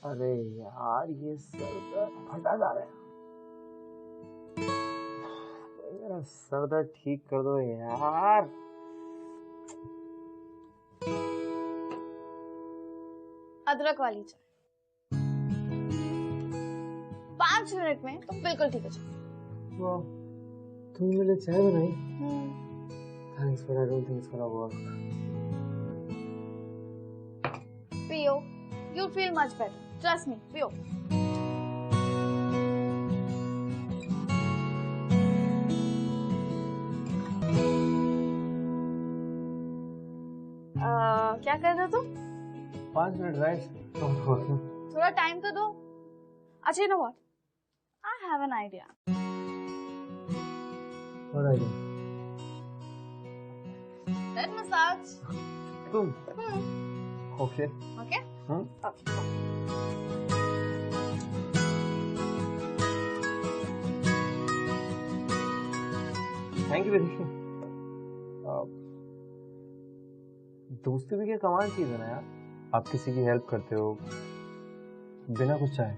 अरे यार ये सर दर्द फटा जा रहा है। मेरा सर दर्द ठीक कर दो यार। अदरक वाली चाय 5 मिनट में तो बिल्कुल ठीक हो जाएगी। वाह, तुमने मेरे लिए चाय बनाई? Thanks, but I don't think it's gonna work. पियो, you'll feel much better. Trust me, पियो। क्या कर रहे हो तुम? 5 मिनट राइट? थोड़ा टाइम तो दो। अच्छा, you know what? I have an idea. What idea? Head massage. तुम? Okay. Okay? Okay. Thank you very much. दोस्ती भी क्या कमाल चीज है ना यार। आप किसी की हेल्प करते हो बिना कुछ चाहे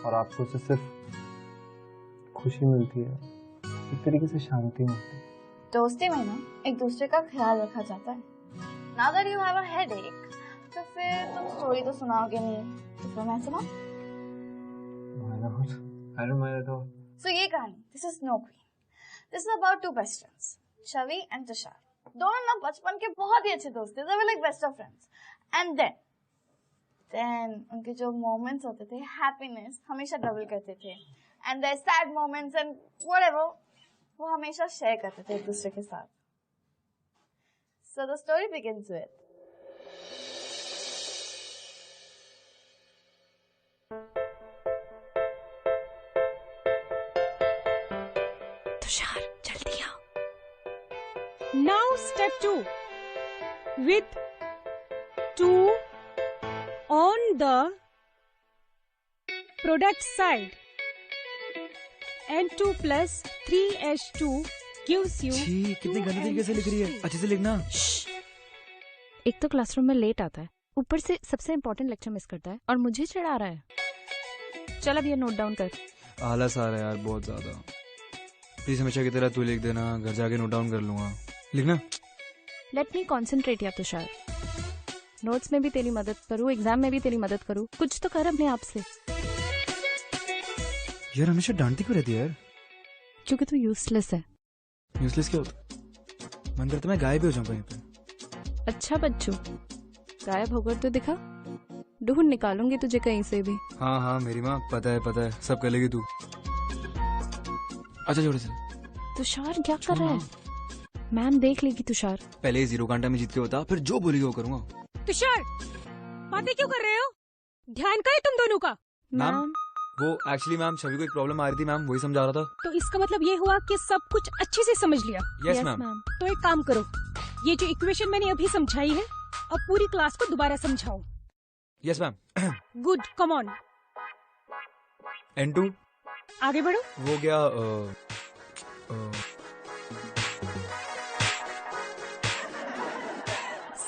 और आपको उससे सिर्फ खुशी मिलती है, एक तरीके से शांति मिलती है। दोस्ती में ना एक दूसरे का ख्याल रखा जाता है। Now that you have a headache, तो फिर तुम स्टोरी तो सुनाओगे नहीं, तो फिर मैं सुनाऊं? Why not? I don't mind at all. So ये कहानी, this is Snow Queen. This is about two best friends, Shavi and Tushar. दोनों ना बचपन के बहुत ही अच्छे दोस्त थे, they were like best of friends. And then उनके जो moments होते थे, happiness हमेशा डबल करते थे. And their sad moments and whatever, वो हमेशा शेयर करते थे एक दूसरे के साथ. So the story begins with Tushar जल्दी आओ। Now step 2 with 2 on the product side and 2 plus 3H2 gives you। छी, कितनी गंदी तरीके से लिख रही है, अच्छे से लिखना। एक तो क्लासरूम में लेट आता है, ऊपर से सबसे इम्पोर्टेंट लेक्चर मिस करता है और मुझे चिढ़ा रहा है। चल अब ये नोट डाउन कर। आलस आ रहा है यार बहुत ज्यादा। प्लीज हमेशा की तरह तू लिख देना, घर जाके नोट डाउन कर लूंगा। लिखना। लेट मी कॉन्सेंट्रेट या तुषार। नोट्स में भी तेरी मदद करूँ, एग्जाम में भी तेरी मदद करूँ, कुछ तो कर अपने आप से। यार हमेशा डांटती क्यों रहती है यार? क्योंकि तू यूजलेस है। यूजलेस क्या होता? मन करता मैं गायब ही हो जाऊं कहीं पे। अच्छा बच्चू, गायब होकर तो दिखा, ढूंढ निकालूंगी तुझे कहीं से भी। हाँ हाँ मेरी माँ, पता है सब कर लेगी तू। अच्छा छोड़ से। तुषार क्या कर रहा है? मैम देख लेगी तुषार। पहले 0 घंटा में जीत के बता, फिर जो बोलेगी वो करूंगा। तुषार बातें क्यों कर रहे हो? ध्यान का है तुम दोनों का? मैम वो एक्चुअली मैम छवि को एक प्रॉब्लम आ रही थी मैम, वही समझा रहा था। तो इसका मतलब ये हुआ कि सब कुछ अच्छे से समझ लिया? Yes ma'am. तो एक काम करो, ये जो इक्वेशन मैंने अभी समझाई है अब पूरी क्लास को दोबारा समझाओ। Yes ma'am. Good, come on. N2 आगे बढ़ो। वो गया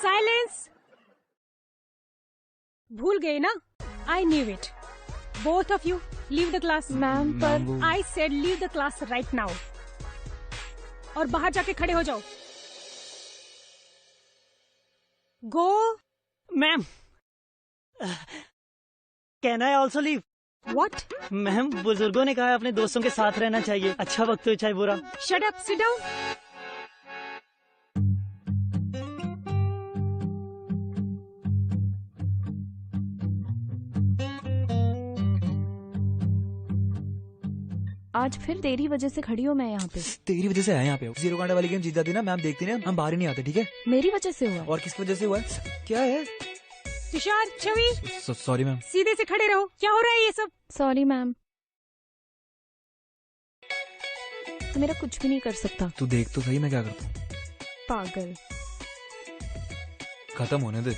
साइलेंस। भूल गए ना? I knew it. Both of you leave the class. Ma'am पर I said leave the class right now. और बाहर जाके खड़े हो जाओ। Go. Ma'am can I also leave? What? Ma'am बुजुर्गों ने कहा है अपने दोस्तों के साथ रहना चाहिए, अच्छा वक्त हो चाहे बुरा। Shut up, sit down. आज फिर तेरी वजह से खड़ी हूँ मैं यहाँ पे। तेरी वजह से आया यहाँ पे। 0 घंटा वाली गेम जीत जाती ना मैम, देखती ना हम बाहर ही नहीं आते। ठीक है मेरी वजह से हुआ। और किसकी वजह से हुआ है? क्या है? तुषार, छवि सॉरी मैम। सीधे से खड़े रहो। क्या हो रहा है ये सब? Sorry ma'am. तो मेरा कुछ भी नहीं कर सकता। तू देख तो सही मैं क्या करता हूँ। पागल। खत्म होने दे।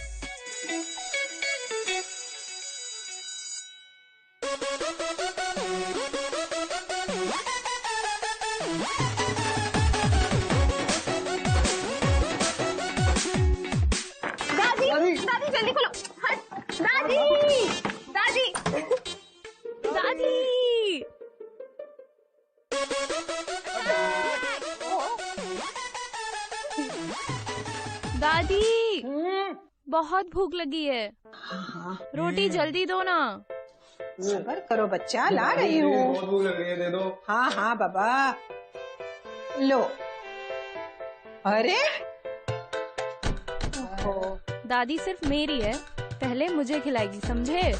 दादी जल्दी खोलो। दादी दादी बहुत भूख लगी है, हाँ, रोटी जल्दी दो ना। सबर करो बच्चा, ला रही हूँ। बहुत भूख लग रही है, दे दो। हाँ हाँ बाबा, लो। अरे दादी सिर्फ मेरी है, पहले मुझे खिलाएगी, समझे?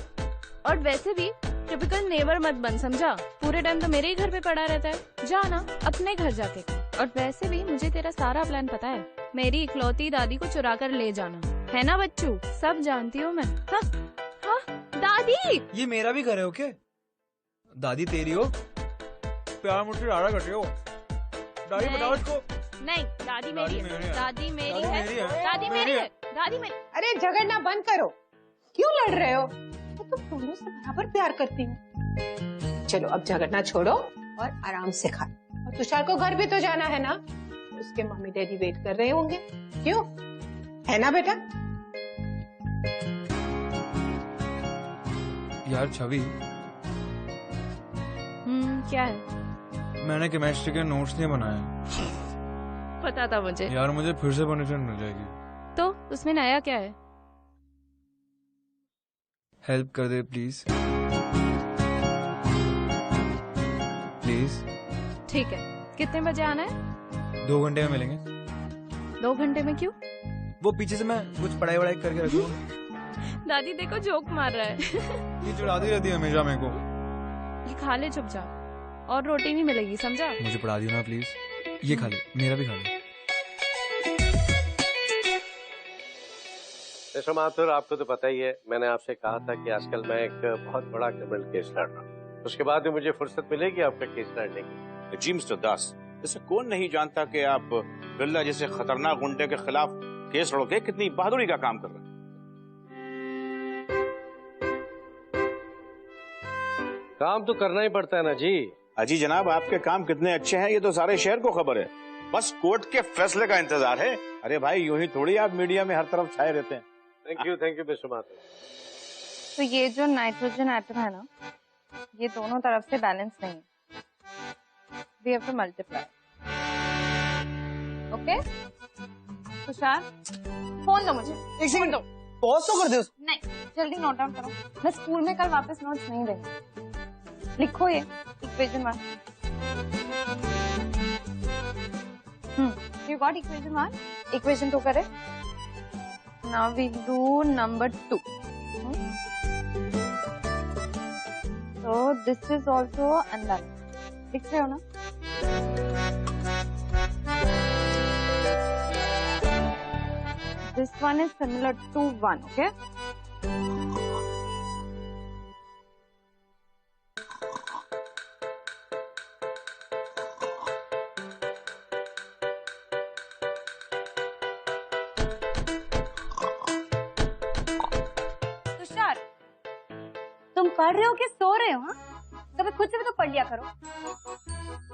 और वैसे भी टिपिकल नेबर मत बन, समझा? पूरे टाइम तो मेरे ही घर पे पड़ा रहता है, जा ना अपने घर जाके खा। और वैसे भी मुझे तेरा सारा प्लान पता है, मेरी इकलौती दादी को चुरा कर ले जाना है ना बच्चू, सब जानती हूँ मैं। हाँ हाँ दादी, ये मेरा भी घर है, ओके? दादी तेरी हो, प्यार मुझसे ज्यादा करते हो। दादी नहीं। बताओ इसको। नहीं, दादी मेरी है, दादी मेरी दादी है, मेरी है। दादी मेरी है, दादी मेरी। अरे झगड़ना बंद करो, क्यों लड़ रहे हो? मैं तो दोनों से बराबर प्यार करती हूँ। चलो अब झगड़ना छोड़ो और आराम से खा। और तुषार को घर भी तो जाना है ना, उसके मम्मी डैडी वेट कर रहे होंगे, क्यों? है ना बेटा? यार छवि, क्या है? मैंने केमिस्ट्री के नोट्स नहीं बनाए। पता था मुझे। यार मुझे फिर से पनिशमेंट मिल जाएगी। तो उसमें नया क्या है? हेल्प कर दे प्लीज, प्लीज। ठीक है, कितने बजे आना है? 2 घंटे में मिलेंगे। 2 घंटे में क्यों? वो पीछे से मैं कुछ पढ़ाई वढ़ाई करके रखूंगा। दादी देखो जोक मार रहा है। ये चिढ़ाती रहती है हमेशा मेरे को। ये खा ले चुपचाप, और रोटी नहीं मिलेगी, समझा? मुझे पढ़ा दियो ना प्लीज। ये खा ले, मेरा भी खा ले। मिस्टर माथुर, आपको तो पता ही है, मैंने आपसे कहा था कि आजकल मैं एक बहुत बड़ा क्रिमिनल केस लड़ रहा हूँ। उसके बाद भी मुझे फुर्सत मिलेगी आपका केस लड़ने की। जी मिस्टर दास, जैसे कौन नहीं जानता कि आप बिरला जैसे खतरनाक गुंडे के खिलाफ केस लड़ के कितनी बहादुरी का काम कर रहे हैं। काम तो करना ही पड़ता है ना जी। अजी जनाब, आपके काम कितने अच्छे हैं ये तो सारे शहर को खबर है, बस कोर्ट के फैसले का इंतजार है। अरे भाई, यूं ही थोड़ी आप मीडिया में हर तरफ छाए रहते हैं। Thank you mister Mathur. तो ये जो नाइट्रोजन एटम है ना, ये दोनों तरफ से बैलेंस नहीं है, we have to multiply. Okay Tushar, phone दो मुझे। एक सेकंड, पॉज तो कर दे उसको। नहीं, जल्दी नोट डाउन करो, मैं स्कूल में कल वापस नोट्स नहीं देंगे। लिखो ये equation 1। You got equation 1? Equation 2 करे। Now we do number 2. So this is also unbalanced. लिख रहे हो ना? This one is similar to 1, okay? तुम पढ़ रहे हो कि सो रहे हो? हाँ, कभी खुद से भी तो पढ़ लिया करो।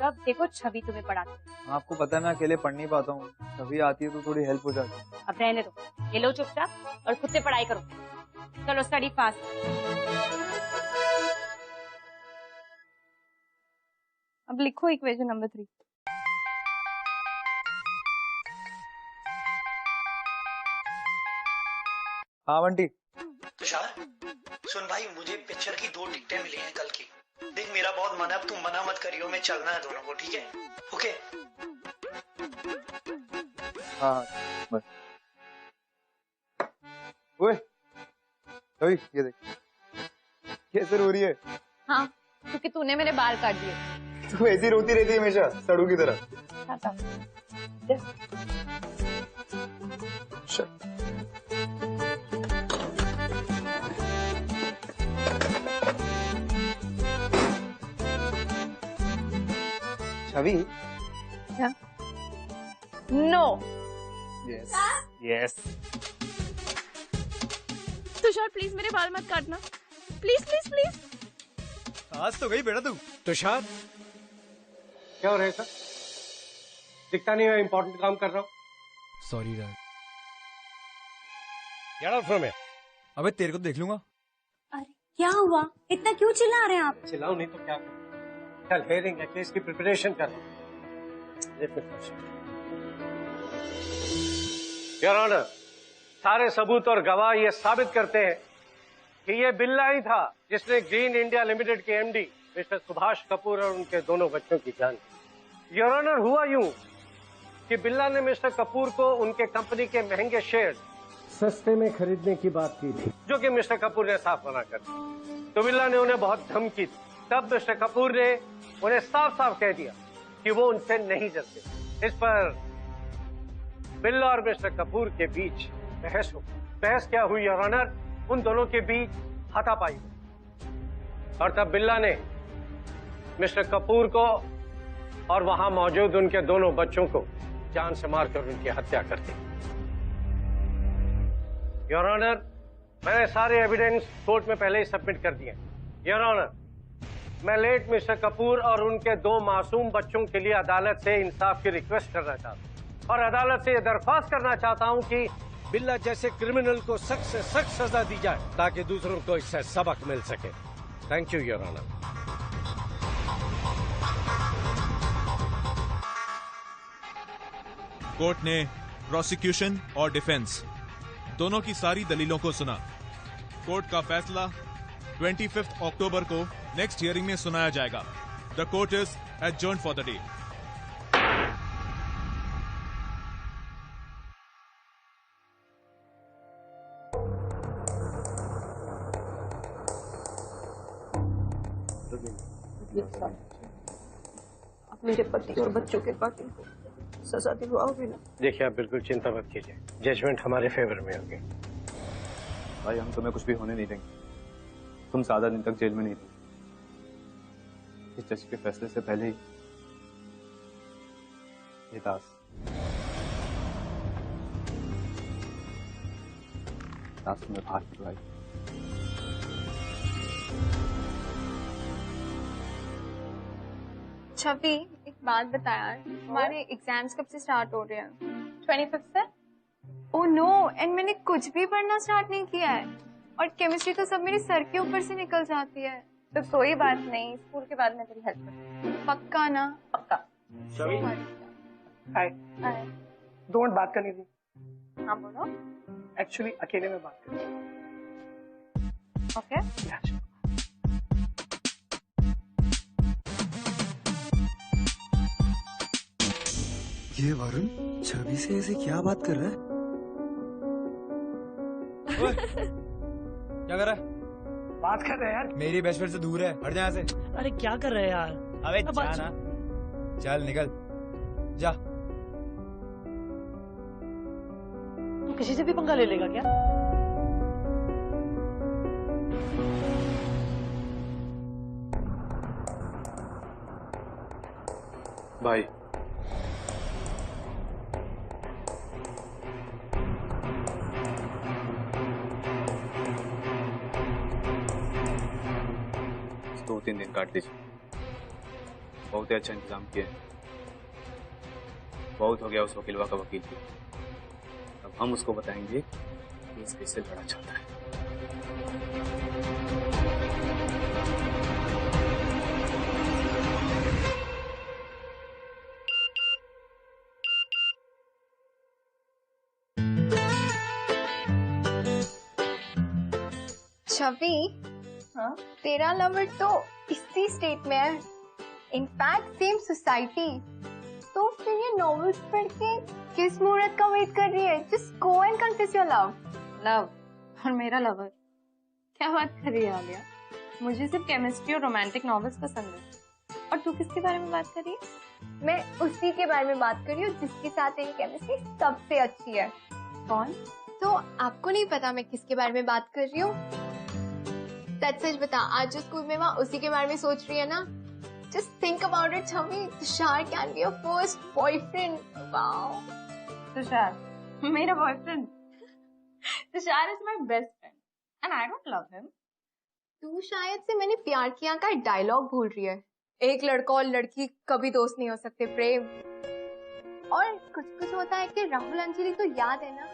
अब देखो छवि तुम्हें पढ़ाती है। आपको पता है मैं अकेले पढ़ नहीं पाता हूँ, छवि आती है तो थोड़ी हेल्प हो जाती है। अब रहने दो, ये लो चुपचाप और खुद से पढ़ाई करो। चलो स्टडी फास्ट। अब लिखो इक्वेशन नंबर 3। हाँ बंटी। तुषार सुन भाई, मुझे पिक्चर की 2 टिकटें मिली हैं कल की। देख मेरा बहुत मन है, अब तुम मना मत करियो, मैं चलना है दोनों को, ठीक है? ओके। हाँ बस। ओए छवि, ये देख कैसे रो रही है। हाँ, क्योंकि तूने मेरे बाल काट दिए। तू ऐसी रोती रहती है हमेशा, सड़ू की तरह। छवि। क्या? No. Yes yes. Tushar please मेरे बाल मत काटना, प्लीज प्लीज प्लीज। आज तो गई बेटा तू। तुषार, क्या हो रहा है सर? दिखता नहीं है इम्पोर्टेंट काम कर रहा हूँ। Sorry dad. Get out from here. अबे तेरे को देख लूंगा। अरे क्या हुआ? इतना क्यों चिल्ला रहे हैं आप? चिल्लाओ नहीं तो क्या करूं? कल हेयरिंग है, केस की प्रिपरेशन कर रहा हूं। योर ऑनर, सारे सबूत और गवाह ये साबित करते हैं कि ये बिल्ला ही था जिसने ग्रीन इंडिया लिमिटेड के एमडी मिस्टर सुभाष कपूर और उनके दोनों बच्चों की जान ली। योर ऑनर, हुआ यूं कि बिल्ला ने मिस्टर कपूर को उनके कंपनी के महंगे शेयर सस्ते में खरीदने की बात की थी, जो कि मिस्टर कपूर ने साफ मना कर दिया। तो बिल्ला ने उन्हें बहुत धमकी दी। तब मिस्टर कपूर ने उन्हें साफ साफ कह दिया कि वो उनसे नहीं डरते। इस पर बिल्ला और मिस्टर कपूर के बीच बहस हो। बहस क्या हुई योर ऑनर? उन दोनों के बीच हाथापाई हुई और तब बिल्ला ने मिस्टर कपूर को और वहां मौजूद उनके दोनों बच्चों को जान से मारकर उनकी हत्या कर दी। योर ऑनर, मैंने सारे एविडेंस कोर्ट में पहले ही सबमिट कर दिए। योर ऑनर, मैं लेट मिस्टर कपूर और उनके 2 मासूम बच्चों के लिए अदालत से इंसाफ की रिक्वेस्ट करना चाहता हूं और अदालत से यह दरख्वास्त करना चाहता हूं कि बिल्ला जैसे क्रिमिनल को सख्त से सख्त सजा दी जाए ताकि दूसरों को इससे सबक मिल सके। Thank you your honour. Court ने प्रोसिक्यूशन और डिफेंस दोनों की सारी दलीलों को सुना। कोर्ट का फैसला 25 अक्टूबर को नेक्स्ट हियरिंग में सुनाया जाएगा। The court is adjourned for the day. आप मेरे पति और बच्चों के कातिल को सजा दिलवाओगे ना? देखिए, आप बिल्कुल चिंता मत कीजिए, जजमेंट हमारे फेवर में होगी। भाई, हम तुम्हें कुछ भी होने नहीं देंगे। तुम 7 दिन तक जेल में नहीं रहोगे। इस जज के फैसले से पहले ही ये दास तुम्हें बाहर निकलाई। छवि, एक बात बता यार, हमारे एग्जाम्स कब से स्टार्ट हो रहे हैं? 25 से। ओह नो, एंड मैंने कुछ भी पढ़ना स्टार्ट नहीं किया है और केमिस्ट्री तो सब मेरे सर के ऊपर से निकल जाती है। तो कोई बात नहीं, स्कूल के बाद मैं तेरी हेल्प करूंगी। पक्का ना? पक्का। छवि, हाय। हाय। डोंट बात करनी थी। हाँ बोलो। एक्चुअली अकेले में बात करनी। ओके। ये वरुण छवि से ऐसे क्या बात कर रहा है? क्या कर रहा है? बात कर रहे हैं यार। मेरी बेस्ट फ्रेंड से दूर है, हट जा यहाँ से। अरे क्या कर रहे हैं यार? अबे जा ना, चल निकल जा। तू किसी से भी पंगा ले लेगा क्या? भाई, दो 3 दिन काट लीजिए। बहुत ही अच्छा इंतजाम किया है। बहुत हो गया उस वकीलवा का वकील भी। अब हम उसको बताएंगे कि इस केस से लड़ना चाहता है। छवि, हाँ? तेरा लवर तो इसी स्टेट में है, इनफैक्ट सेम सोसाइटी। तो फिर ये नॉवेल्स पढ़ के किस मुहूर्त का वेट कर रही है? Just go and confess your love. Love और मेरा लवर? क्या बात कर रही है आलिया? मुझे सिर्फ केमिस्ट्री और रोमांटिक नॉवेल्स पसंद है। और तू किसके बारे में बात कर रही है? मैं उसी के बारे में बात कर रही हूँ जिसके साथ तेरी केमिस्ट्री सबसे अच्छी है। कौन? तो आपको नहीं पता मैं किसके बारे में बात कर रही हूँ? सच सच बता, आज जो स्कूल में वहाँ उसी के बारे में सोच रही है ना? Just think about it, Chami. Tushar can be your first boyfriend. Wow. Tushar, मेरा boyfriend. Tushar is my best friend, and I don't love him. तू शायद से मैंने प्यार किया का डायलॉग भूल रही है। एक लड़का और लड़की कभी दोस्त नहीं हो सकते प्रेम। और कुछ कुछ होता है कि राहुल अंजलि तो याद है ना?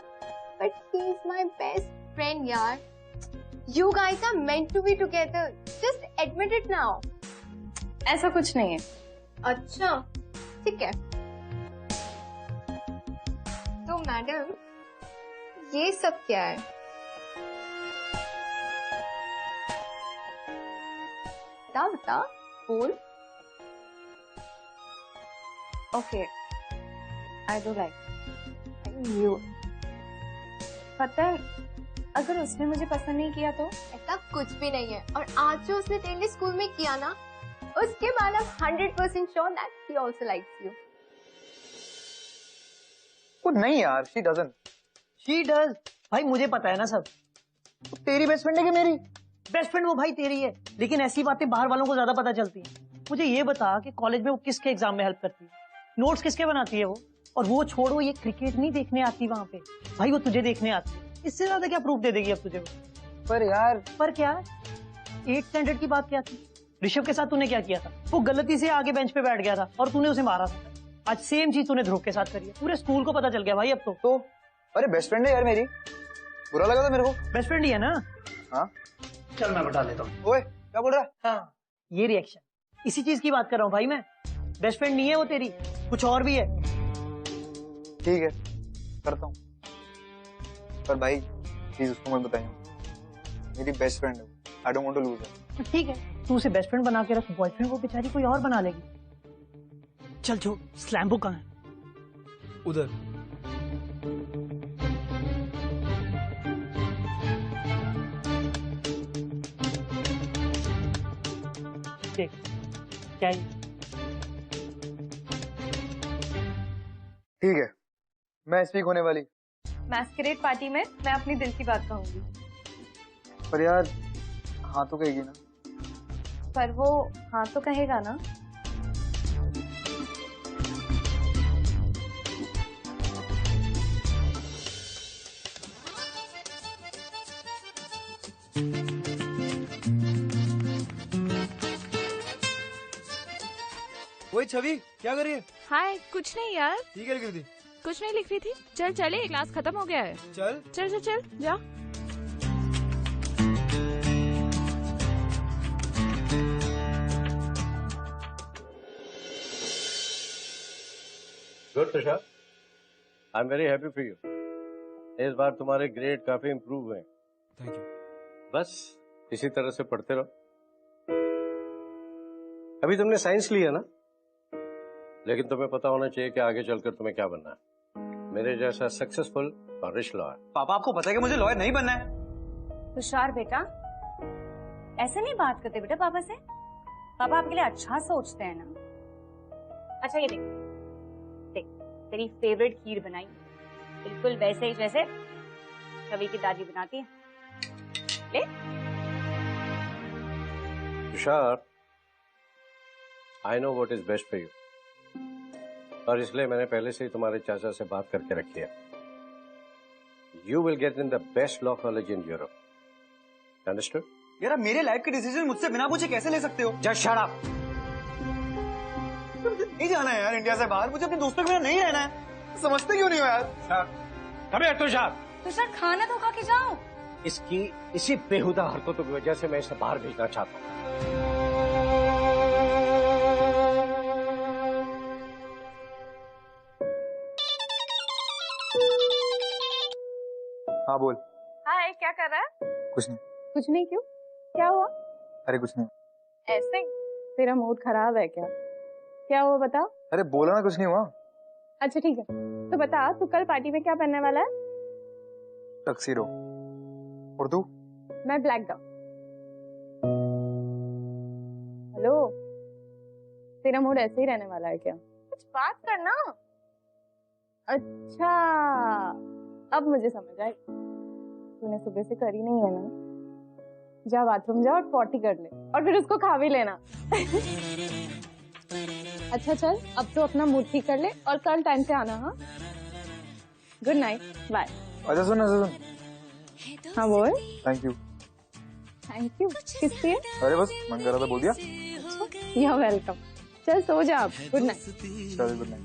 But he is my best friend यार। You guys are meant to be together. Just admit it now. ऐसा कुछ नहीं है। अच्छा, ठीक है। तो मैडम, ये सब क्या है? बता बता, बोल। Okay, I do like you. पता है, अगर उसने मुझे पसंद नहीं किया तो? ऐसा कुछ भी नहीं है। और आज जो उसने तेरे लिए स्कूल में किया ना, उसके बाद I'm 100% sure that he also likes you. वो नहीं यार, she doesn't. She does. भाई मुझे पता है ना सब। तो तेरी बेस्ट फ्रेंड है कि मेरी? बेस्ट फ्रेंड वो भाई तेरी है, लेकिन ऐसी बातें बाहर वालों को ज्यादा पता चलती हैं। मुझे ये बता कि कॉलेज में वो किसके एग्जाम में हेल्प करती है, नोट्स किसके बनाती है वो? और वो छोड़ो, ये क्रिकेट नहीं देखने आती वहां पे भाई, वो तुझे देखने आती है। इससे ज्यादा क्या प्रूफ दे देगी अब तुझे वो? पर यार, पर क्या? 8th स्टैंडर्ड की बात क्या थी? ऋषभ के साथ तूने क्या किया था? वो गलती से आगे बेंच पे बैठ गया था और तूने उसे मारा था। आज सेम चीज तूने ध्रुव के साथ करी है। पूरे स्कूल को पता चल गया भाई अब तो। अरे बेस्ट फ्रेंड है यार मेरी, बुरा लगा था मेरे को। बेस्ट फ्रेंड ही है ना? हाँ चल मैं बता देता हूँ। ओए क्या बोल रहा है? हाँ, ये रिएक्शन, इसी चीज की बात कर रहा हूँ भाई मैं। बेस्ट फ्रेंड नहीं है वो तेरी, कुछ और भी है। ठीक है, करता हूँ, पर भाई प्लीज उसको मत बताइए, मेरी बेस्ट फ्रेंड है, I don't want to lose her. ठीक है, तू उसे बेस्ट फ्रेंड बना के रख, बॉयफ्रेंड वो बेचारी कोई और बना लेगी। चल छोड़, स्लैम बुक कहाँ है? उधर। देख क्या है? ठीक है, मैं स्पीक होने वाली। मैस्करेड पार्टी में मैं अपनी दिल की बात कहूंगी। पर यार हाँ तो कहेगी ना? पर वो हाँ तो कहेगा ना। वही छवि क्या कर रही है? हाय, कुछ नहीं यार। ठीक है, लिख रही थी। कुछ नहीं लिख रही थी। चल चले, क्लास खत्म हो गया है। चल चल चल चल जा। Good Tushar, I am very happy for you. इस बार तुम्हारे ग्रेड काफी इम्प्रूव हुए। Thank you. बस इसी तरह से पढ़ते रहो। अभी तुमने साइंस लिया ना, लेकिन तुम्हें पता होना चाहिए कि आगे चलकर तुम्हें क्या बनना है। मेरे जैसा सक्सेसफुल और रिच लॉयर। पापा आपको पता है कि मुझे लॉयर नहीं बनना है। तुषार बेटा, ऐसे नहीं बात करते बेटा पापा से। पापा आपके लिए अच्छा सोचते हैं ना। अच्छा ये देख, देख तेरी फेवरेट खीर बनाई, बिल्कुल वैसे ही जैसे छवि की दादी बनाती है। ले। Tushar, I know what is best for you, और इसलिए मैंने पहले से ही तुम्हारे चाचा से बात करके रखी है। You will get in the best law college in Europe. Understood? यार मेरे लाइफ के डिसीजन मुझसे बिना पूछे कैसे ले सकते हो? Just shut up. नहीं जाना है यार इंडिया से बाहर, मुझे अपने दोस्तों के बिना नहीं रहना है। समझते क्यों नहीं हो यार? Come here Tushar. तुषार खाना तो खा के जाओ। इसकी इसी बेहुदा हरकतों की वजह से मैं इसे बाहर भेजना चाहता हूँ। हाँ बोल। हाय, क्या कर रहा है? कुछ नहीं। कुछ नहीं क्यों? क्या हुआ? अरे कुछ नहीं। ऐसे ही? तेरा मूड खराब है क्या? क्या हुआ बता? अरे बोला ना कुछ नहीं हुआ। अच्छा ठीक है, तो बता तू कल पार्टी में क्या पहनने वाला है? टक्सीडो। और तू? मैं ब्लैक गाउन। हेलो, तेरा मूड ऐसे ही रहने वाला है क्या? कुछ बात करना। अच्छा, अब मुझे समझ आई, तूने सुबह से करी नहीं है ना। जा बाथरूम जा और पॉटी कर ले, और फिर उसको खा भी लेना। अच्छा चल, अब तो अपना मूड ठीक कर ले और कल टाइम से आना। हाँ, गुड नाइट, बाय। अच्छा सुन। हाँ बोल। Thank you. थैंक यू किस लिए? अरे बस मन कर रहा था, बोल दिया। You are welcome. चल सो जा अब, गुड नाइट। चल गुड नाइट।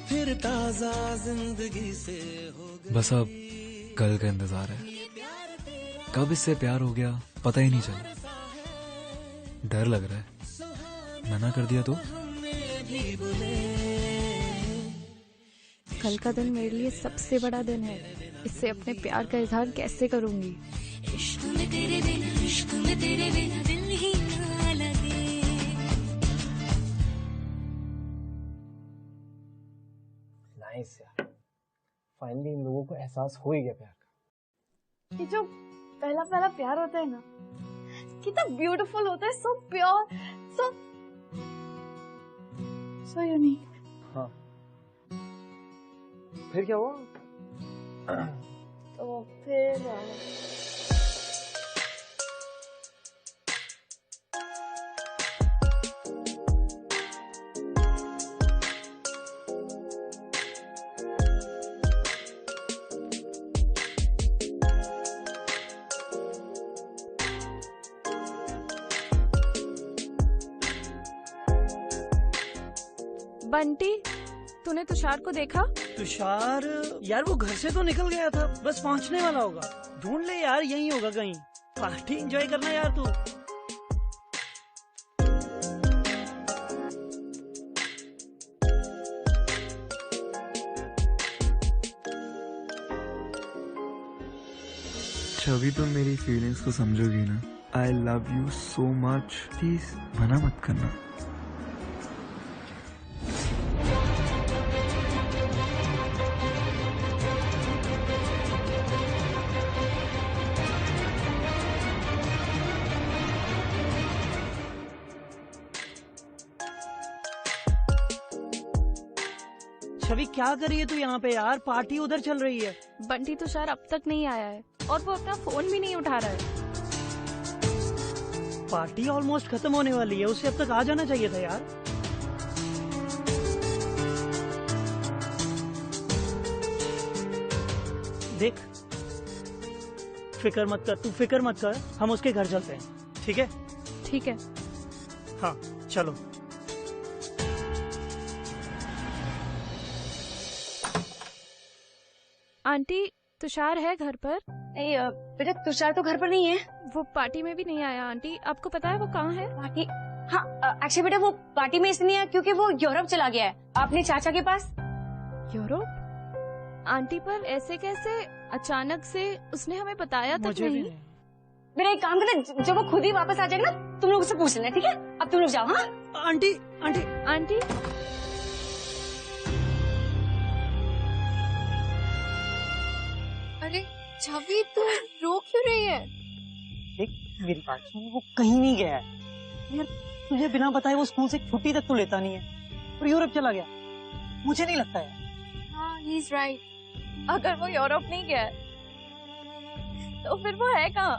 फिर ताजा जिंदगी से बस अब कल का इंतजार है। कब इससे प्यार हो गया पता ही नहीं चला। डर लग रहा है, मना कर दिया तो। कल का दिन मेरे लिए सबसे बड़ा दिन है। इससे अपने प्यार का इजहार कैसे करूंगी? इश्क में तेरे बिना दिल ही ना लगे। नाइस यार, फाइनली इन लोगों को एहसास हो ही गया प्यार का। ये जो पहला पहला प्यार होता है ना, कितना ब्यूटीफुल होता है, सो प्योर, सो यूनिक। हाँ, फिर क्या हुआ? तो फिर बंटी, तूने तुषार को देखा? तुषार यार वो घर से तो निकल गया था, बस पहुंचने वाला होगा। ढूंढ ले यार, यहीं होगा कहीं। पार्टी एंजॉय करना यार तू। छवि तुम मेरी फीलिंग्स को समझोगी ना। I love you so much, please मना मत करना। छवि क्या कर रही है तू यहाँ पे यार? पार्टी उधर चल रही है। बंटी तुषार अब तक नहीं आया है और वो अपना फोन भी नहीं उठा रहा है। पार्टी ऑलमोस्ट खत्म होने वाली है, उसे अब तक आ जाना चाहिए था यार। देख, फिक्र मत कर, तू फिक्र मत कर, हम उसके घर चलते हैं, ठीक है? ठीक है। हाँ चलो। आंटी, तुषार है घर पर? नहीं बेटा, तुषार तो घर पर नहीं है। वो पार्टी में भी नहीं आया आंटी, आपको पता है वो कहाँ है? पार्टी? हाँ एक्चुअली बेटा वो पार्टी में इसलिए आया क्योंकि वो यूरोप चला गया है अपने चाचा के पास। यूरोप? आंटी पर ऐसे कैसे अचानक से? उसने हमें बताया तक नहीं। बेटा एक काम करना, जब वो खुद ही वापस आ जाएगा ना, तुम लोग उससे पूछ लेना, ठीक है? अब तुम लोग जाओ। हाँ आंटी आंटी आंटी अरे छवि, तू रो क्यों रही है? देख मेरी बात सुन, वो कहीं नहीं गया है यार। तुझे बिना बताए वो स्कूल से छुट्टी तक तो लेता नहीं है और यूरोप चला गया। मुझे नहीं लगता है। हाँ ही इज राइट। अगर वो यूरोप नहीं गया है, तो फिर वो है कहाँ?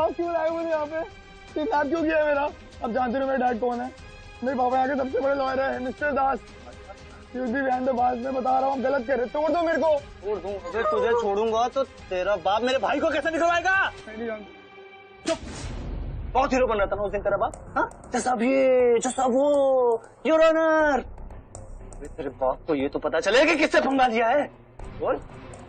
क्यों लाए मुझे यहाँ पे? किडनैप क्यों किया है मेरा? अब जानते हो मेरे डैड कौन है? मेरे पापा यहाँ के सबसे बड़े लॉयर है, मिस्टर दास। मैं बता रहा हूँ, गलत कह रहे। तोड़ दो मेरे को। तोड़ दूं? अगर तुझे छोड़ूंगा तो तेरा बाप मेरे भाई को कैसे निकलवाएगा? चुप। बहुत हीरो बन रहा था ना उस दिन तेरा बाप। हाँ, जैसा वो योर ऑनर। तेरे बाप को ये तो पता चले कि किससे पंगा लिया है। बोल,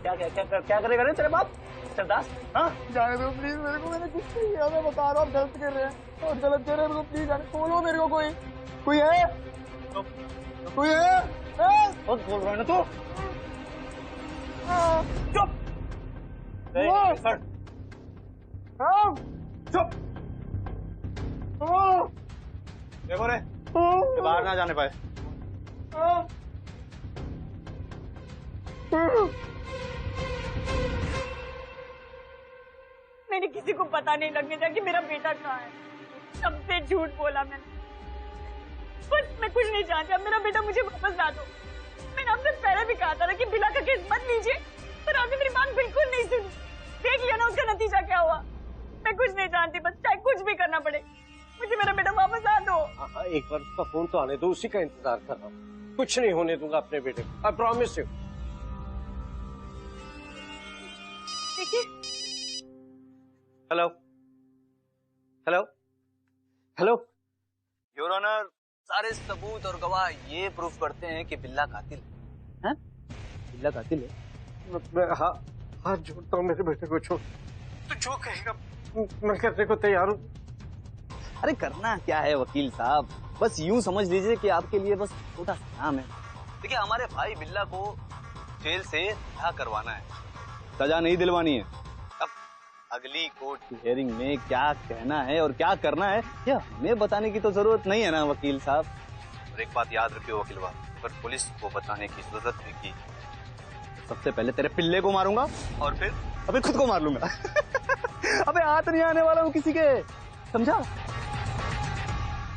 क्या करेगा रे तेरे बाप? सरदास, हाँ? जाने दो प्लीज मेरे को, मैंने कुछ नहीं किया। मैं बता रहा हूँ, गलत कर रहे हैं और गलत कर रहे हैं। प्लीज जाने बोलो मेरे को। कोई है? कोई है? बहुत बोल रहा है ना तू। चुप। चुप। देखो रे, बाहर ना जाने पाए। मैंने किसी को पता नहीं लगने दिया कि मेरा बेटा कहाँ है। सबसे झूठ बोला मैंने, पर मैं कुछ नहीं जानती। अब मेरा बेटा मुझे वापस ला दो। मैंने आपसे पहले भी कहा था ना कि बिला का केस मत लीजिए, पर आपने मेरी बात बिल्कुल नहीं सुनी। देख लिया ना उसका नतीजा क्या हुआ। मैं कुछ नहीं जानती, बस चाहे कुछ भी करना पड़े। मुझे मेरा बेटा वापस आ दो। हाँ, एक बार उसका फोन तो आने दो, उसी का इंतजार कर रहा हूँ। कुछ नहीं होने दूंगा अपने बेटे को, आई प्रॉमिस यू। देखिए। Hello hello hello. Your honour, सारे सबूत और गवाह ये प्रूफ करते हैं कि बिल्ला कातिल है। बिल्ला कातिल है। हाथ जोड़ता हूँ, मेरे बेटे को छोड़। तू जो कहेगा मैं करने को तैयार हूँ। अरे करना क्या है वकील साहब, बस यूं समझ लीजिए कि आपके लिए बस छोटा सा काम है। देखिए, हमारे भाई बिल्ला को जेल से रिहा करवाना है, सजा नहीं दिलवानी है। अब अगली कोर्ट की हियरिंग में क्या कहना है और क्या करना है ये हमें बताने की तो जरूरत नहीं है ना वकील साहब। और एक बात याद रखियो वकील साहब, अगर पुलिस को बताने की जरूरत भी की, सबसे पहले तेरे पिल्ले को मारूंगा और फिर अबे खुद को मार लूंगा। अबे हाथ नहीं आने वाला हूँ किसी के, समझा?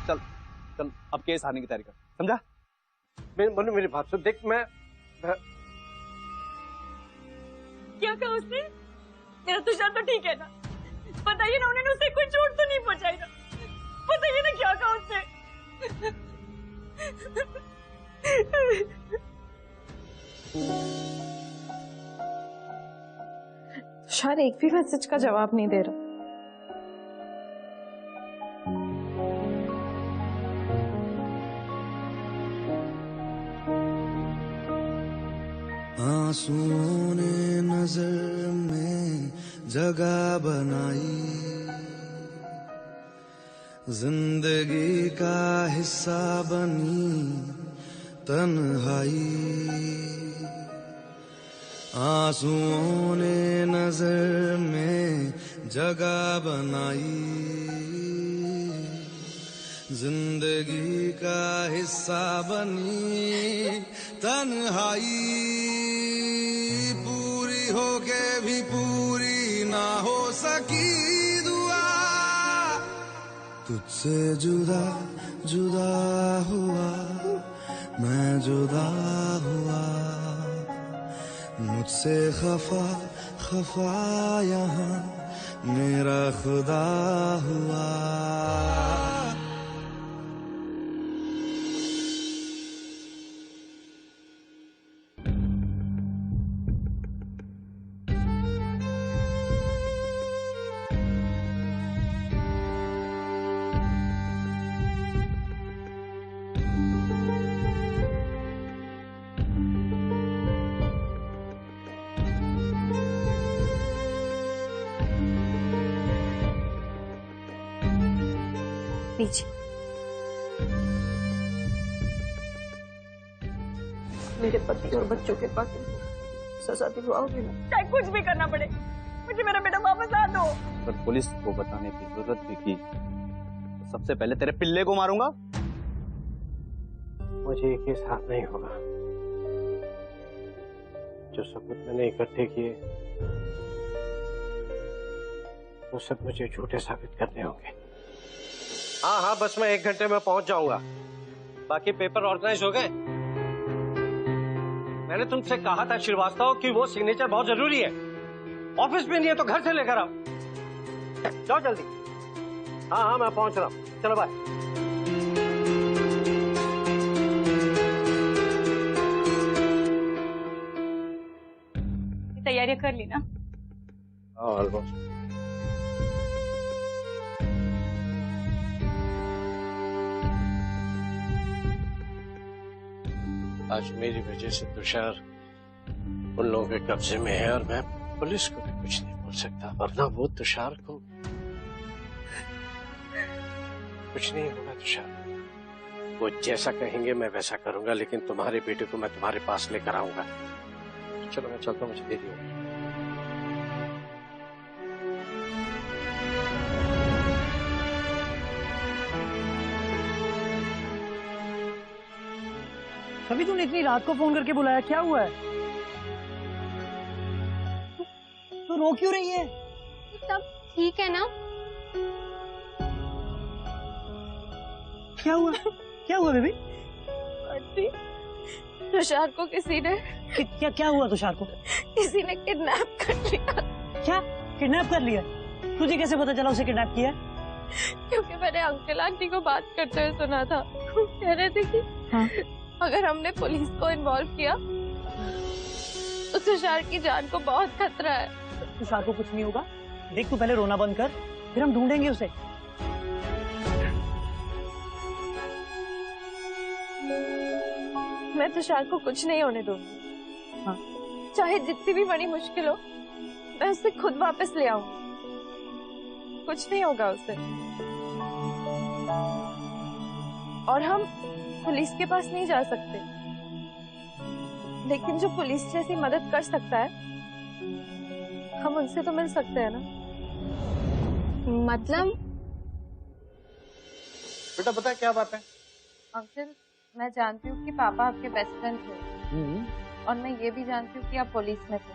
चल चल अब केस हारने की तैयारी कर, समझा? मेरी बात सुन, देख मैं क्या कहा उसने? मेरा तुषार तो ठीक है ना? बताइए ना, उन्होंने उसे कोई चोट तो नहीं पहुंचाई ना? बताइए ना क्या कहा उसने? तुषार एक भी मैसेज का जवाब नहीं दे रहा। आंसुओं ने नजर में जगह बनाई, जिंदगी का हिस्सा बनी तन्हाई। आंसुओं ने नजर में जगह बनाई, जिंदगी का हिस्सा बनी तन्हाई। पूरी होके भी पूरी ना हो सकी दुआ, तुझसे जुदा जुदा हुआ मैं जुदा हुआ, मुझसे खफा खफा यहाँ मेरा खुदा हुआ। मेरे पति और बच्चों के कातिल को सजा दिलवाओगे ना? चाहे कुछ भी करना पड़े, मुझे मेरा बेटा वापस आ दो। अगर पुलिस को बताने की जरूरत भी की तो सबसे पहले तेरे पिल्ले को मारूंगा। मुझे ये केस हाथ नहीं होगा। जो सबूत मैंने इकट्ठे किए वो सब मुझे झूठे साबित करने होंगे। हाँ हाँ, बस मैं 1 घंटे में पहुंच जाऊंगा। बाकी पेपर ऑर्गेनाइज हो गए? मैंने तुमसे कहा था श्रीवास्तव कि वो सिग्नेचर बहुत जरूरी है। ऑफिस में नहीं है तो घर से लेकर आओ। जाओ जल्दी। हाँ हाँ, मैं पहुंच रहा हूँ। चलो बाय। तैयारियां कर ली ना? ऑलमोस्ट। आज मेरी वजह से तुषार उन लोगों के कब्जे में है और मैं पुलिस को भी कुछ नहीं बोल सकता, वरना वो तुषार को कुछ नहीं होगा। तुषार वो जैसा कहेंगे मैं वैसा करूंगा, लेकिन तुम्हारे बेटे को मैं तुम्हारे पास लेकर आऊंगा। चलो मैं चलता हूँ, मुझे देरी होगी। अभी तूने इतनी रात को फोन करके बुलाया, क्या हुआ है? तू रो क्यों रही है? सब ठीक है ना? क्या हुआ? क्या हुआ बेबी? तुषार को किसी ने क्या हुआ तुषार को? किसी ने किडनैप कर लिया। क्या किडनैप कर लिया? तुझे कैसे पता चला उसे किडनैप किया? क्योंकि मैंने अंकल आंटी को बात करते हुए सुना था। कह रहे थे कि अगर हमने पुलिस को इन्वॉल्व किया तो तुषार की जान को बहुत खतरा है। तुषार को कुछ नहीं होगा, देख तू पहले रोना बंद कर, फिर हम ढूंढेंगे उसे। मैं तुषार को कुछ नहीं होने दूंगी। हाँ। चाहे जितनी भी बड़ी मुश्किल हो, मैं उसे खुद वापस ले आऊंगी। कुछ नहीं होगा उसे। और हम पुलिस के पास नहीं जा सकते, लेकिन जो पुलिस जैसी मदद कर सकता है, हम उनसे तो मिल सकते हैं ना। मतलब बेटा पता है क्या बात है? अंकल, मैं जानती हूँ कि पापा आपके बेस्ट फ्रेंड थे, और मैं ये भी जानती हूँ कि आप पुलिस में थे,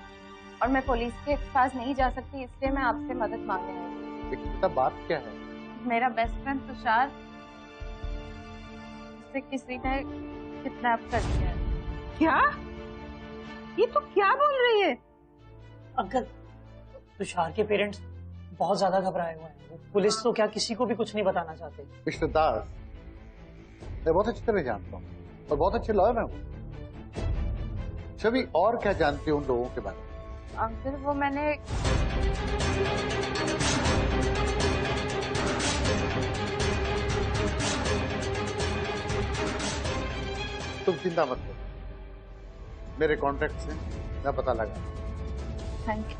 और मैं पुलिस के पास नहीं जा सकती, इसलिए मैं आपसे मदद मांगने आई हूँ। बेटा बात क्या है? मेरा बेस्ट फ्रेंड तुषार, उसे किसी ने किडनैप कर दिया है। क्या? ये तो क्या बोल रही है? अंकल, तुषार के पेरेंट्स बहुत ज्यादा घबराए हुए हैं। पुलिस तो क्या किसी को भी कुछ नहीं बताना चाहते। मिस्टर दास, मैं बहुत अच्छी तरह जानता हूँ और बहुत अच्छे लॉयर हूँ। छवि, और क्या जानते हो उन लोगों के बारे में? अंकल, वो मैंने तुम चिंता मत करो, मेरे कॉन्ट्रैक्ट से मैं पता लगा। Thank you.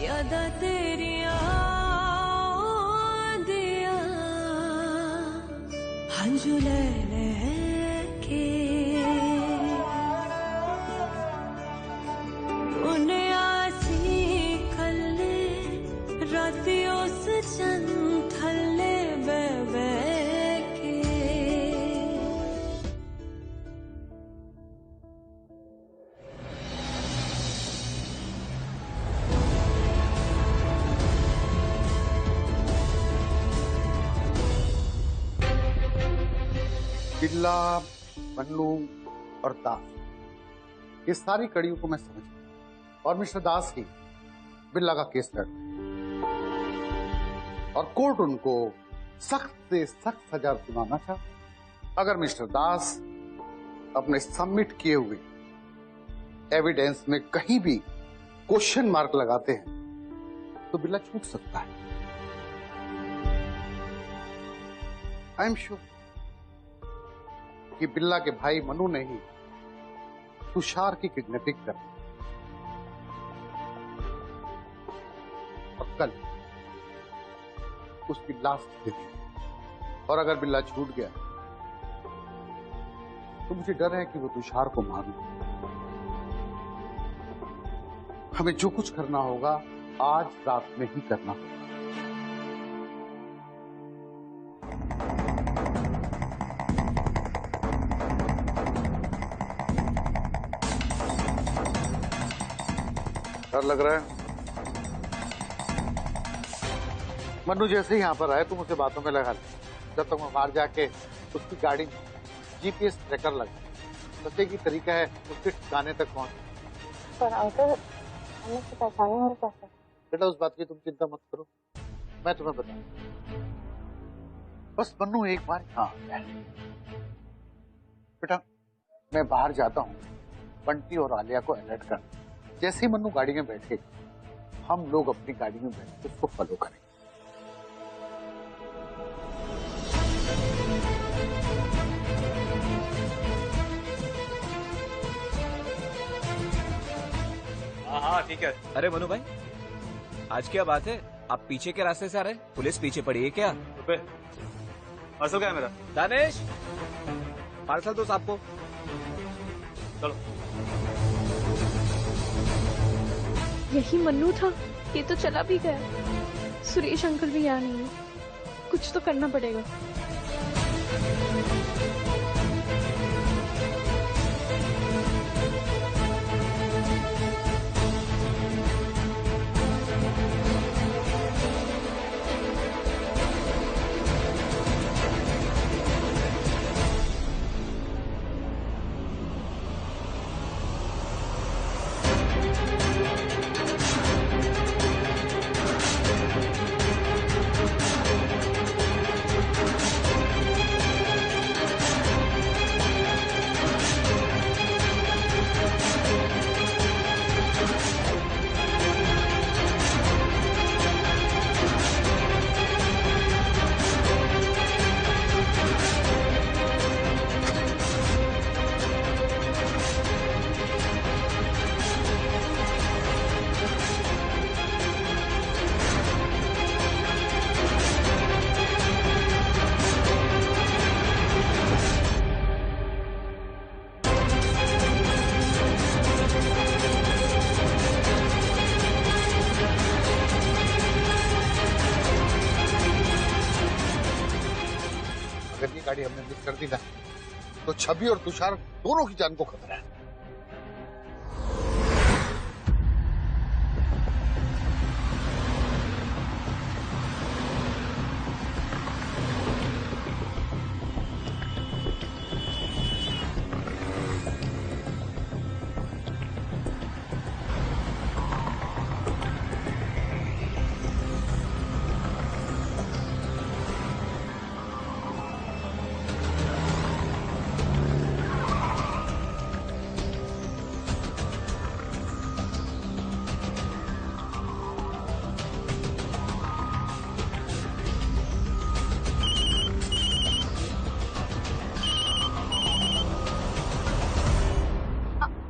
यादा तेरिया दिया हंजू ले के उन्हें आसी कल्ले राती उस चंद थल्ले बे के बिल्ला, मन्नू और दास, ये सारी कड़ियों को मैं समझ गया और मिस्टर दास ही बिल्ला का केस लड़ और कोर्ट उनको सख्त से सख्त सजा सुनाना चाहता। अगर मिस्टर दास अपने सबमिट किए हुए एविडेंस में कहीं भी क्वेश्चन मार्क लगाते हैं तो बिल्ला छूट सकता है। आई एम श्योर कि बिल्ला के भाई मनु ने ही तुषार की किडनैपिंग कर दी और कल उसकी लाश दे दी। और अगर बिल्ला छूट गया तो मुझे डर है कि वो तुषार को मार दे। हमें जो कुछ करना होगा आज रात में ही करना होगा। डर लग रहा है? मनु जैसे ही यहाँ पर आए तुम उसे बातों में लगा ले। जब तक मैं बाहर जाके उसकी गाड़ी जीपीएस ट्रैकर लगा, बस एक ही तरीका है उसके ठिकाने तक पहुंच। पर अंकल, हमें से पहचाने होंगे कैसे? बेटा उस बात की तुम चिंता मत करो, मैं तुम्हें बताऊं। बस मनु एक बार हाँ बेटा, मैं बाहर जाता हूँ बंटी और आलिया को अलर्ट कर। जैसे ही मन्नू गाड़ी में बैठे हम लोग अपनी गाड़ी में बैठ के उसको फॉलो करें। हाँ ठीक है। अरे मनु भाई, आज क्या बात है? आप पीछे के रास्ते से आ रहे? पुलिस पीछे पड़ी है क्या? पार्सल क्या है मेरा? दानिश, पार्सल दो आपको। चलो। यही मन्नू था? ये तो चला भी गया। सुरेश अंकल भी यहाँ नहीं है, कुछ तो करना पड़ेगा। गाड़ी हमने मिस कर दी ना, तो छवि और तुषार दोनों की जान को खतरा है।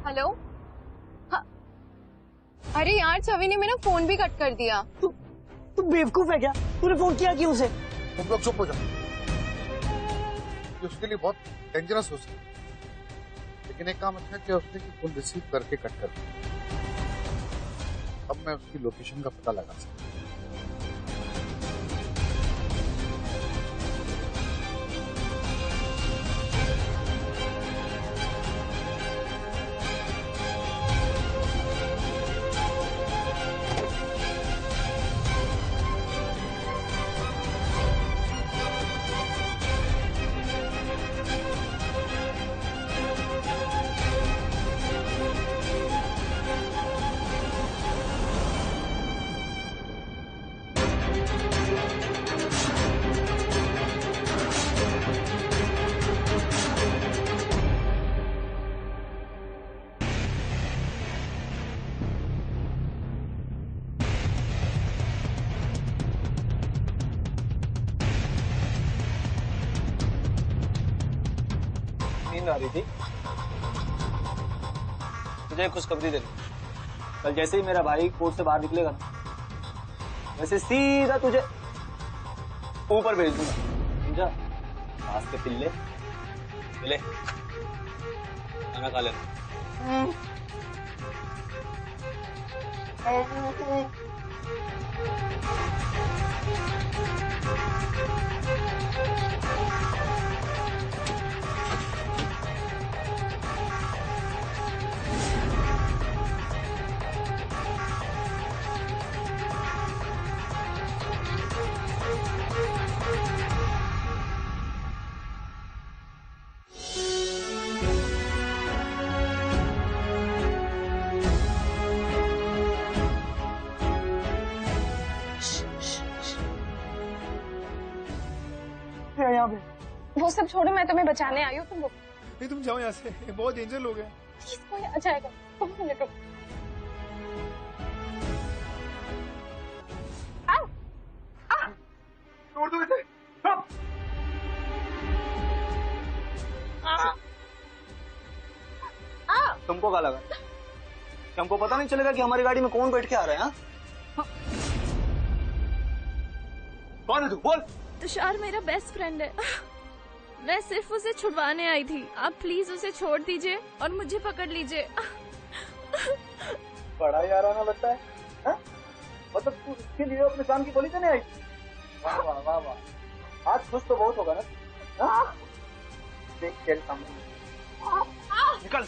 हेलो। अरे यार छवि ने मेरा फोन भी कट कर दिया। तू बेवकूफ है क्या? तूने फोन किया क्यों उसे? तुम लोग चुप हो जाओ, ये उसके लिए बहुत डेंजरस हो सकता है। लेकिन एक काम अच्छा किया उसने कि फोन रिसीव करके कट कर दिया। अब मैं उसकी लोकेशन का पता लगा सकता हूँ। नींद आ रही थी, तुझे खुशखबरी देनी। कल जैसे ही मेरा भाई कोर्ट से बाहर निकलेगा ना, वैसे सीधा तुझे ऊपर भेज दूंगा, समझा? पास के पिल्ले ले, खाना खा लेना। यहाँ पे वो सब छोड़ो, मैं तुम्हें बचाने आई हूँ। तुम नहीं, तुम जाओ यहाँ से, ये बहुत डेंजर लोग हैं। प्लीज, कोई आ जाएगा। तुम मिनट रुको। छोड़ दो इसे। तुमको क्या लगा कि हमको पता नहीं चलेगा कि हमारी गाड़ी में कौन बैठ के आ रहा है? हाँ? कौन है तू? बोल। तुषार मेरा बेस्ट फ्रेंड है। मैं सिर्फ उसे छुड़वाने आई थी। आप प्लीज उसे छोड़ दीजिए और मुझे पकड़ लीजिए। बड़ा याराना लगता है, हाँ? मतलब तू इसके लिए अपने काम की गोली देने आई? वाह वाह वाह वाह, आज खुश तो बहुत होगा ना? हाँ? देख तेरे सामने निकल।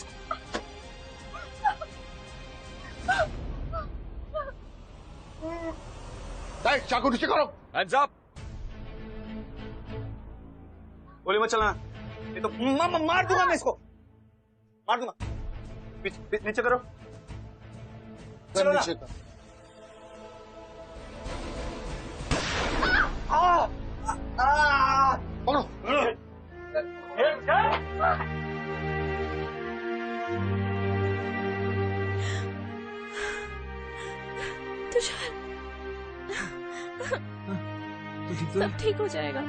चाकू नीचे करो। Hands up. गोली मत चलाना, ये तो मार दूंगा मैं इसको, मार दूंगा। नीचे करो, चलो ना। नीचे कर। पकड़ो। तुषार, सब ठीक हो जाएगा।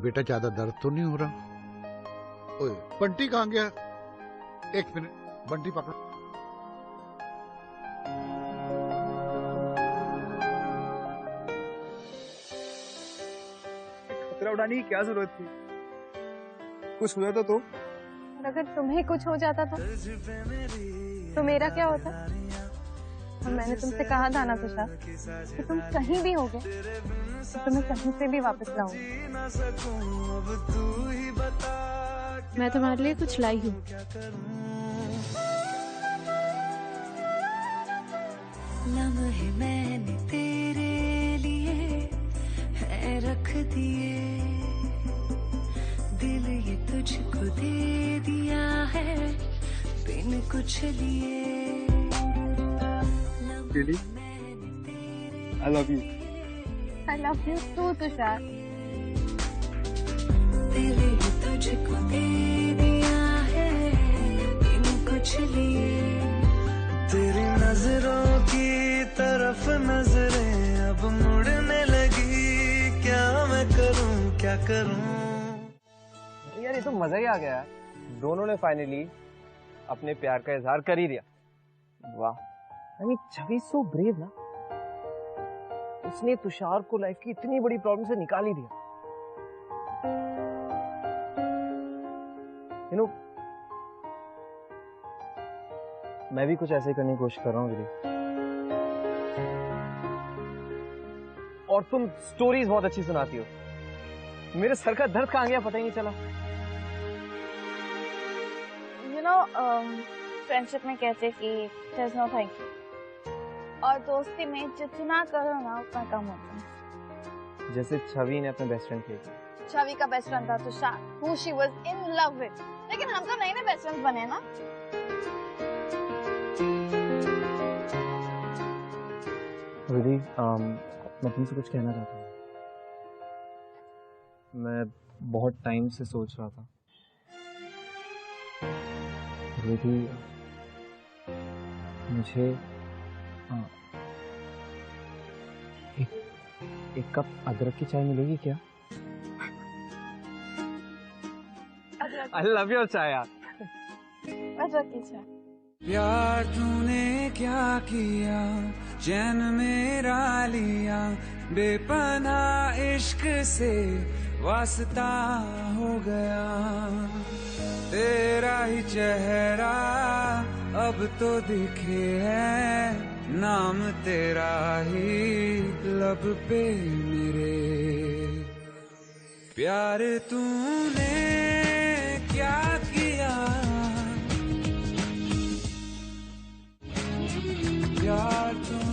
बेटा ज्यादा दर्द तो नहीं हो रहा? ओए, बंटी कहाँ गया? एक मिनट, बंटी पकड़। खतरा उठाने की क्या जरूरत थी? कुछ हुआ तो और अगर तुम्हें कुछ हो जाता तो मेरा क्या होता? और मैंने तुमसे कहा था ना तुषार कि तुम कहीं भी होगे तो तुम्हें कहीं से भी वापस लाऊंगी। मैं तुम्हारे लिए कुछ लाई हूँ। लम्हे मैंने तेरे लिए है रख दिए, दिल ये तुझको दे दिया है बिन कुछ लिए। Really? I love you. I love you too, Tushar. दिल ये तुझको दे दिया है बिन कुछ लिए। तेरी नजरों की तरफ नजरें अब मुड़ने लगी, क्या मैं करूं क्या करूं। यार ये तो मजा ही आ गया यार। दोनों ने फाइनली अपने प्यार का इजहार कर ही दिया। वाह, I mean, Chhavi so brave ना। उसने तुषार को लाइफ की इतनी बड़ी प्रॉब्लम से निकाल ही दिया। You know, मैं भी कुछ ऐसे करने की कोशिश कर रहा हूँ दीदी। और तुम स्टोरीज बहुत अच्छी सुनाती हो। मेरे सर का दर्द कहाँ गया पता ही नहीं चला। You know, फ्रेंडशिप में कहते कि there's no thank you, और दोस्ती में जितना करो ना उतना कम होता है। जैसे छवि ने अपने बेस्ट फ्रेंड के लिए। छवि का बेस्ट फ्रेंड था Tushar, who she was in love with, लेकिन हम तो नए नए बेस्ट फ्रेंड्स बने ना। दीदी, मैं तुमसे कुछ कहना चाहता हूँ। मैं बहुत टाइम से सोच रहा था दीदी, मुझे एक कप अदरक की चाय मिलेगी क्या? I love your चाय यार। अदरक की चाय। प्यार तूने क्या किया, चैन मेरा लिया, बेपनाह इश्क से वास्ता हो गया। तेरा ही चेहरा अब तो दिखे है, नाम तेरा ही लब पे मेरे। प्यार तूने क्या किया, प्यार तूने